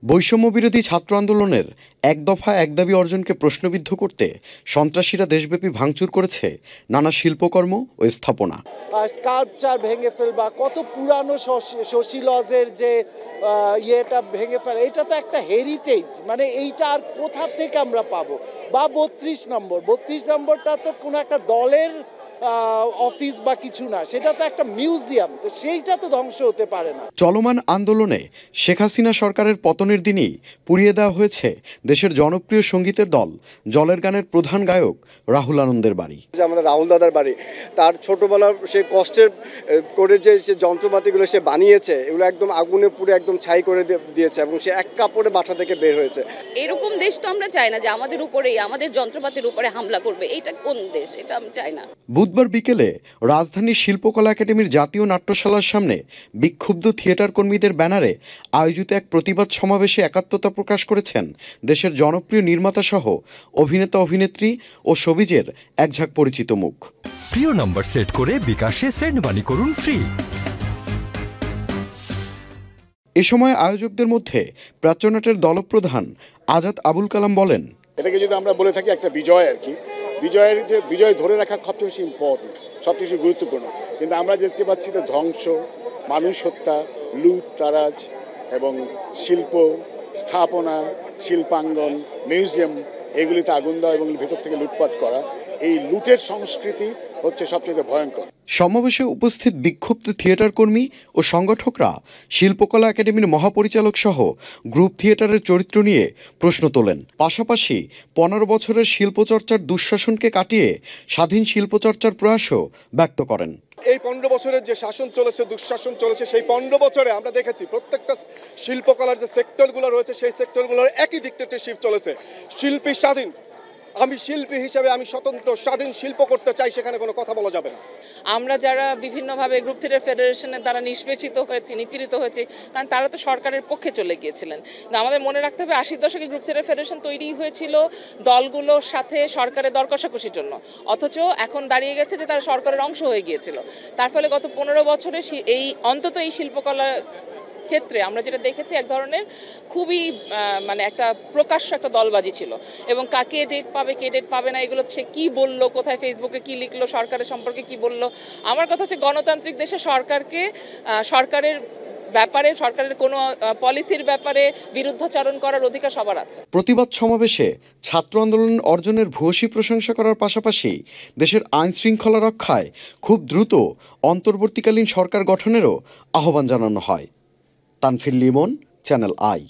বৈষম্যবিরোধী ছাত্র আন্দোলনের এক দফা এক দাবি অর্জনকে প্রশ্নবিদ্ধ করতে সন্ত্রাসীরা দেশব্যাপী ভাঙচুর করেছে নানা শিল্পকর্ম ও স্থাপনা। স্কাল্পচার ভেঙে ফেলবা, কত পুরানো শশী লজের যে ইয়েটা ভেঙে ফেলা, এটা তো একটা হেরিটেজ। মানে এইটা আর কোথা থেকে আমরা পাবো? বা 32 নম্বরটা তো কোনো একটা দলের অফিস বা কিছু না, সেটা তো একটা মিউজিয়াম, তো সেইটা তো ধ্বংস হতে পারে না। চলমান আন্দোলনে শেখ হাসিনা সরকারের পতনের দিনই পুড়িয়ে দেওয়া হয়েছে দেশের জনপ্রিয় সঙ্গীতের দল জলের গানের প্রধান গায়ক রাহুল আনন্দের বাড়ি। আমাদের রাহুল দাদার বাড়ি, তার ছোটবেলা সে কষ্টের করে যে যন্ত্রপাতিগুলো সে বানিয়েছে, এগুলো একদম আগুনে পুড়ে একদম ছাই করে দিয়েছে এবং সে এক কাপড়ে বাসা থেকে বের হয়েছে। এরকম দেশ তো আমরা চাই না যে আমাদের উপরেই, আমাদের যন্ত্রপাতির উপরে হামলা করবে। এটা কোন দেশ? এটা আমি চাই না। বুধবার বিকেলে রাজধানীর শিল্পকলা একাডেমির জাতীয় নাট্যশালার সামনে বিক্ষুব্ধ থিয়েটার কর্মীদের ব্যানারে আয়োজিত এক প্রতিবাদ সমাবেশে একাত্মতা প্রকাশ করেছেন দেশের জনপ্রিয় নির্মাতা সহ অভিনেতা অভিনেত্রী ও শোবিজের একঝাঁক পরিচিত মুখ। প্রিয় নম্বর সেট করে বিকাশে সেন্ড মানি করুন ফ্রি। এ সময় আয়োজকদের মধ্যে প্রাচ্যনাটের দলপ্রধান আজাদ আবুল কালাম বলেন, এটাকে যদি আমরা বলে থাকি একটা বিজয় আর কি, বিজয়ের যে বিজয় ধরে রাখা সবচেয়ে বেশি ইম্পর্টেন্ট, সবচেয়ে বেশি গুরুত্বপূর্ণ। কিন্তু আমরা দেখতে পাচ্ছি যে ধ্বংস, মানুষ হত্যা, লুট তারাজ এবং শিল্প স্থাপনা, শিল্পাঙ্গন, মিউজিয়াম, এগুলিতে আগুন দেওয়া এবং ভেতর থেকে লুটপাট করা, এই লুটের সংস্কৃতি হচ্ছে সবচেয়ে ভয়ঙ্কর। সমাবেশে উপস্থিত বিক্ষুব্ধ থিয়েটার কর্মী ও সংগঠকরা শিল্পকলা একাডেমির মহাপরিচালক সহ গ্রুপ থিয়েটারের চরিত্র নিয়ে প্রশ্ন তোলেন। পাশাপাশি 15 বছরের শিল্পচর্চার দুঃশাসনকে কাটিয়ে স্বাধীন শিল্পচর্চার প্রয়াসও ব্যক্ত করেন। এই 15 বছরের যে শাসন চলেছে, দুঃশাসন চলেছে, সেই 15 বছরে আমরা দেখেছি প্রত্যেকটা শিল্পকলার যে সেক্টরগুলো রয়েছে সেই সেক্টরগুলোর একই ডিক্টেটরশিপ চলেছে। শিল্পী স্বাধীন, আমি শিল্পী হিসেবে আমি স্বতন্ত্র স্বাধীন শিল্প করতে চাই, সেখানে কোনো কথা বলা যাবে না। আমরা যারা বিভিন্নভাবে গ্রুপ থিয়েটার ফেডারেশনের দ্বারা নিষ্পেষিত হয়েছি, নিপীড়িত হয়েছি, কারণ তারা তো সরকারের পক্ষে চলে গিয়েছিলেন। আমাদের মনে রাখতে হবে 80 দশকে গ্রুপ থিয়েটার ফেডারেশন তৈরি হয়েছিল দলগুলোর সাথে সরকারের দর কষাকষির জন্য, অথচ এখন দাঁড়িয়ে গেছে যে তারা সরকারের অংশ হয়ে গিয়েছিল। তার ফলে গত 15 বছরে এই অন্তত এই শিল্পকলা ক্ষেত্রে আমরা যেটা দেখেছি এক ধরনের খুবই মানে একটা প্রকাশ্য একটা দলবাজি ছিল, এবং কাকে ডেট পাবে কে ডেট পাবে না, এগুলো সে কি বললো, কোথায় ফেসবুকে কি লিখলো, সরকারের সম্পর্কে কি বললো। আমার কথা হচ্ছে গণতান্ত্রিক দেশে সরকারকে সরকারের ব্যাপারে, সরকারের কোনো পলিসির ব্যাপারে বিরুদ্ধাচরণ করার অধিকার সবার আছে। প্রতিবাদ সমাবেশে ছাত্র আন্দোলন অর্জনের ভূয়সী প্রশংসা করার পাশাপাশি দেশের আইন শৃঙ্খলা রক্ষায় খুব দ্রুত অন্তর্বর্তীকালীন সরকার গঠনেরও আহ্বান জানানো হয়। Tanfir Limon, channel I.